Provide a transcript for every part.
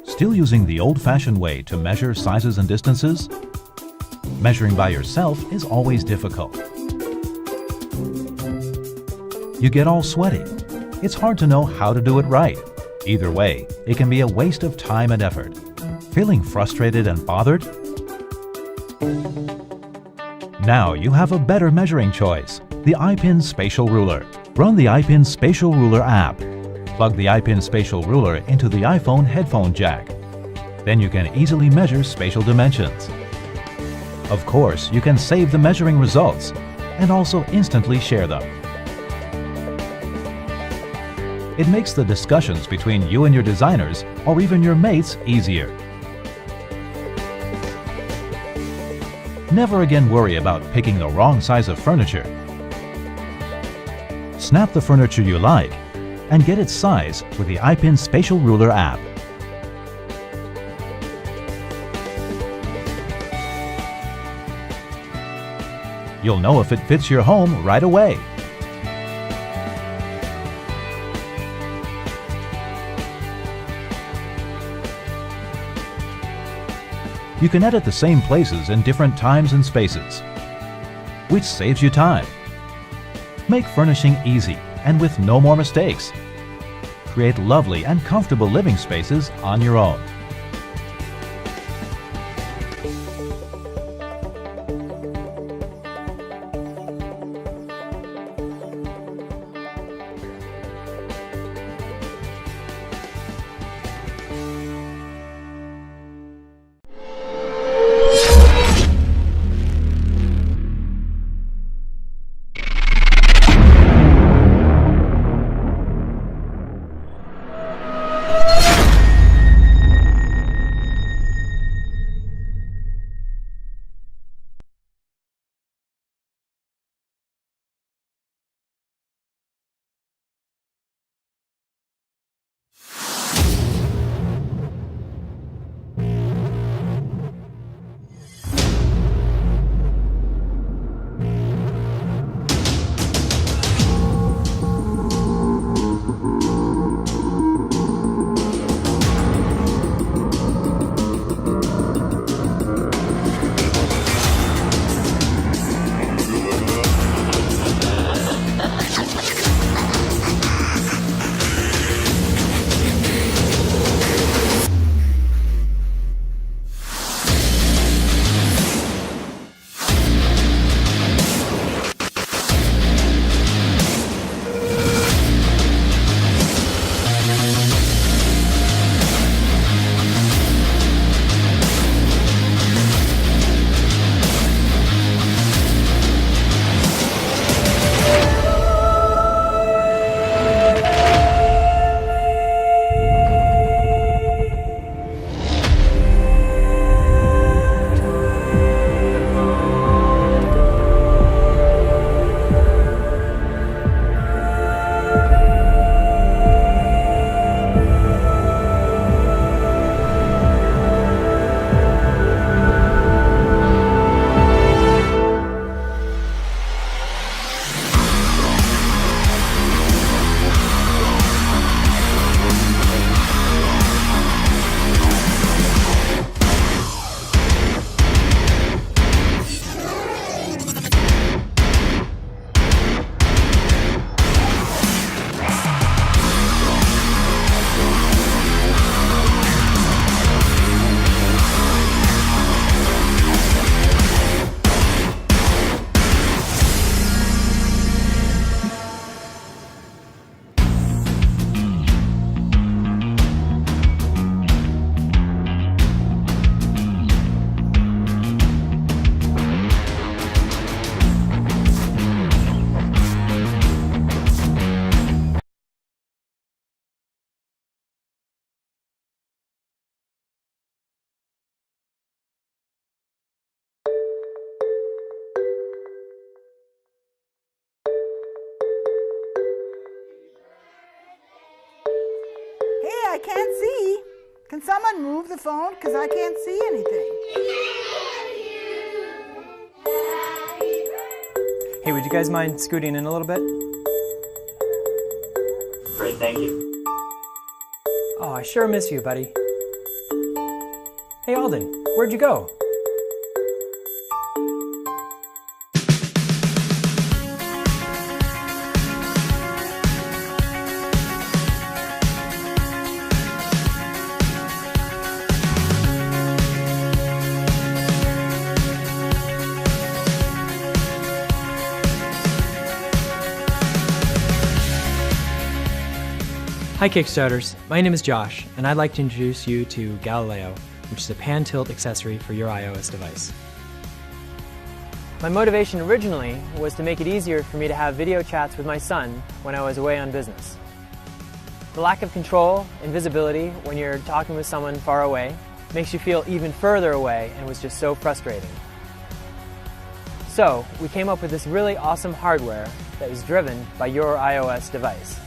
Still using the old-fashioned way to measure sizes and distances? Measuring by yourself is always difficult. You get all sweaty. It's hard to know how to do it right. Either way, it can be a waste of time and effort. Feeling frustrated and bothered? Now you have a better measuring choice, the iPin Spatial Ruler. Run the iPin Spatial Ruler app. Plug the iPin Spatial Ruler into the iPhone headphone jack. Then you can easily measure spatial dimensions. Of course, you can save the measuring results and also instantly share them. It makes the discussions between you and your designers or even your mates easier. Never again worry about picking the wrong size of furniture. Snap the furniture you like and get its size with the iPin Spatial Ruler app. You'll know if it fits your home right away. You can edit the same places in different times and spaces, which saves you time. Make furnishing easy and with no more mistakes. Create lovely and comfortable living spaces on your own. I can't see. Can someone move the phone? Because I can't see anything. Hey, would you guys mind scooting in a little bit? Great, thank you. Oh, I sure miss you, buddy. Hey, Alden, where'd you go? Hi Kickstarters, my name is Josh, and I'd like to introduce you to Galileo, which is a pan-tilt accessory for your iOS device. My motivation originally was to make it easier for me to have video chats with my son when I was away on business. The lack of control and visibility when you're talking with someone far away makes you feel even further away and was just so frustrating. So we came up with this really awesome hardware that is driven by your iOS device.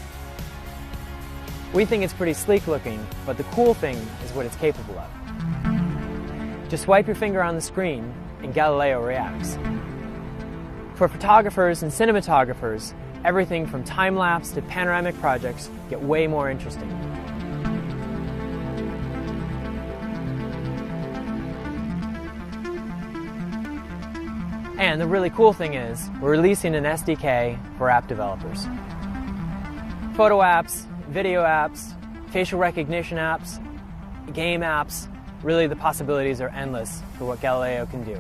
We think it's pretty sleek looking, but the cool thing is what it's capable of. Just swipe your finger on the screen and Galileo reacts. For photographers and cinematographers, everything from time-lapse to panoramic projects get way more interesting. And the really cool thing is, we're releasing an SDK for app developers. Photo apps, video apps, facial recognition apps, game apps, really the possibilities are endless for what Galileo can do.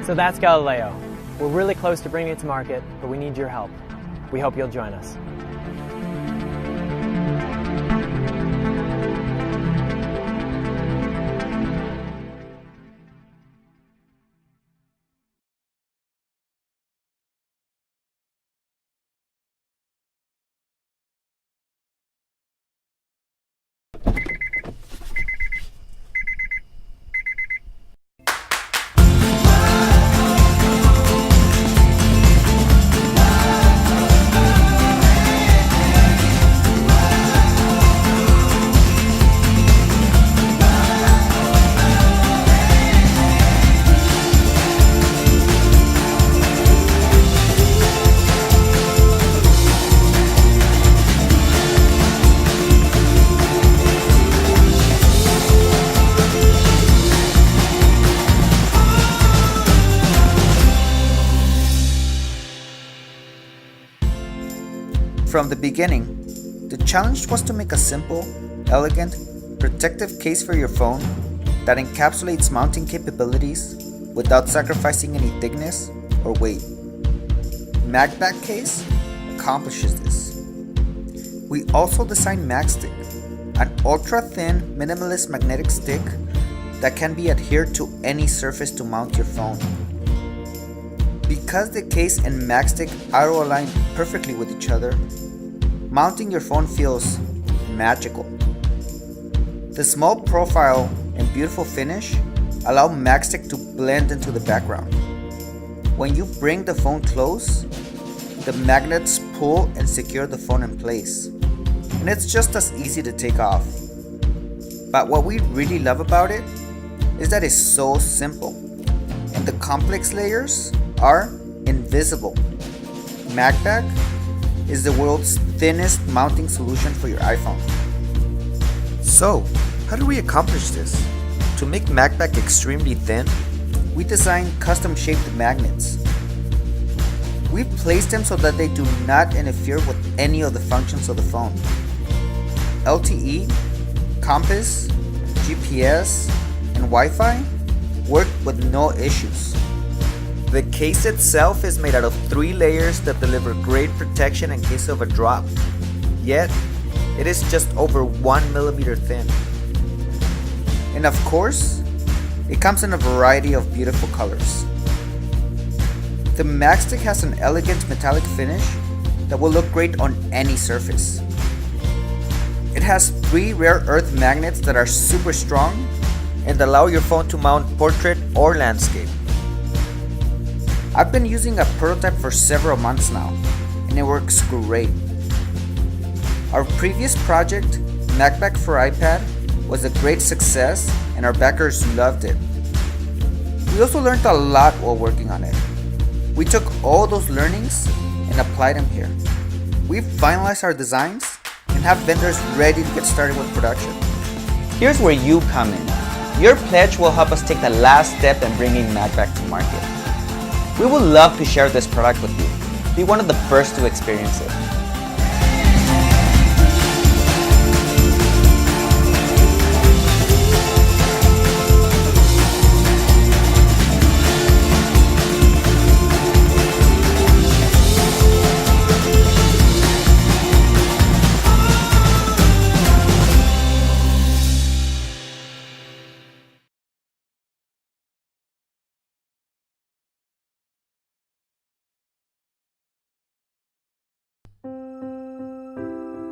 So that's Galileo. We're really close to bringing it to market, but we need your help. We hope you'll join us. From the beginning, the challenge was to make a simple, elegant, protective case for your phone that encapsulates mounting capabilities without sacrificing any thickness or weight. MagBack Case accomplishes this. We also designed MagStick, an ultra-thin minimalist magnetic stick that can be adhered to any surface to mount your phone. Because the case and MagStick auto-align perfectly with each other, mounting your phone feels magical. The small profile and beautiful finish allow MagStick to blend into the background. When you bring the phone close, the magnets pull and secure the phone in place, and it's just as easy to take off. But what we really love about it is that it's so simple, and the complex layers are invisible. MagBack is the world's thinnest mounting solution for your iPhone. So, how do we accomplish this? To make MagBack extremely thin, we designed custom-shaped magnets. We placed them so that they do not interfere with any of the functions of the phone. LTE, compass, GPS, and Wi-Fi work with no issues. The case itself is made out of 3 layers that deliver great protection in case of a drop. Yet, it is just over 1 millimeter thin. And of course, it comes in a variety of beautiful colors. The MagStick has an elegant metallic finish that will look great on any surface. It has 3 rare earth magnets that are super strong and allow your phone to mount portrait or landscape. I've been using a prototype for several months now, and it works great. Our previous project, MacBack for iPad, was a great success and our backers loved it. We also learned a lot while working on it. We took all those learnings and applied them here. We've finalized our designs and have vendors ready to get started with production. Here's where you come in. Your pledge will help us take the last step in bringing MacBack to market. We would love to share this product with you. Be one of the first to experience it.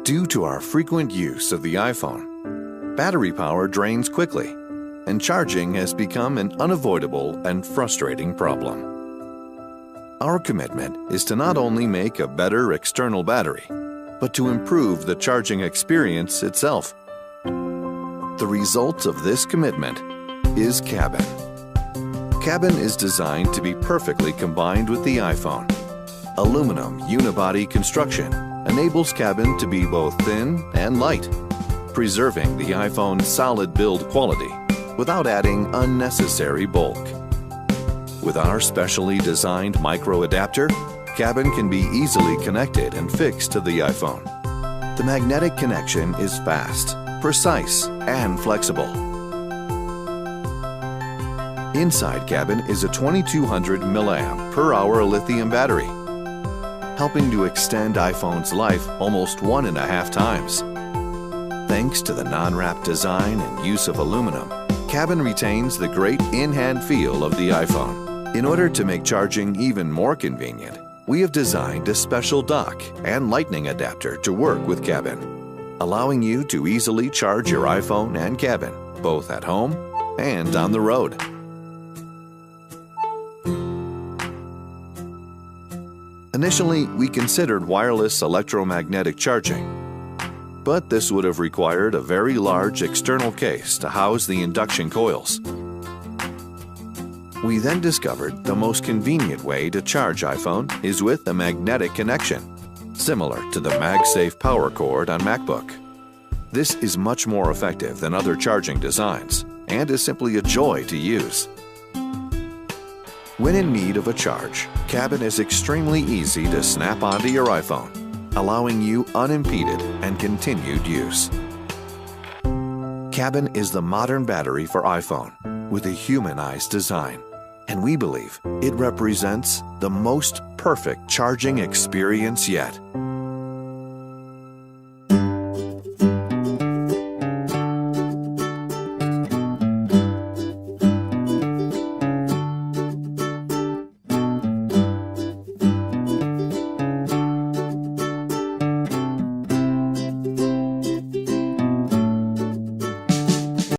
Due to our frequent use of the iPhone, battery power drains quickly, and charging has become an unavoidable and frustrating problem. Our commitment is to not only make a better external battery, but to improve the charging experience itself. The result of this commitment is Cabin. Cabin is designed to be perfectly combined with the iPhone. Aluminum unibody construction enables Cabin to be both thin and light, preserving the iPhone's solid build quality without adding unnecessary bulk. With our specially designed micro adapter, Cabin can be easily connected and fixed to the iPhone. The magnetic connection is fast, precise, and flexible. Inside Cabin is a 2200 mAh lithium battery, helping to extend iPhone's life almost 1.5 times. Thanks to the non-wrap design and use of aluminum, Cabin retains the great in-hand feel of the iPhone. In order to make charging even more convenient, we have designed a special dock and lightning adapter to work with Cabin, allowing you to easily charge your iPhone and Cabin, both at home and on the road. Initially, we considered wireless electromagnetic charging, but this would have required a very large external case to house the induction coils. We then discovered the most convenient way to charge iPhone is with a magnetic connection, similar to the MagSafe power cord on MacBook. This is much more effective than other charging designs and is simply a joy to use. When in need of a charge, Cabin is extremely easy to snap onto your iPhone, allowing you unimpeded and continued use. Cabin is the modern battery for iPhone with a humanized design, and we believe it represents the most perfect charging experience yet.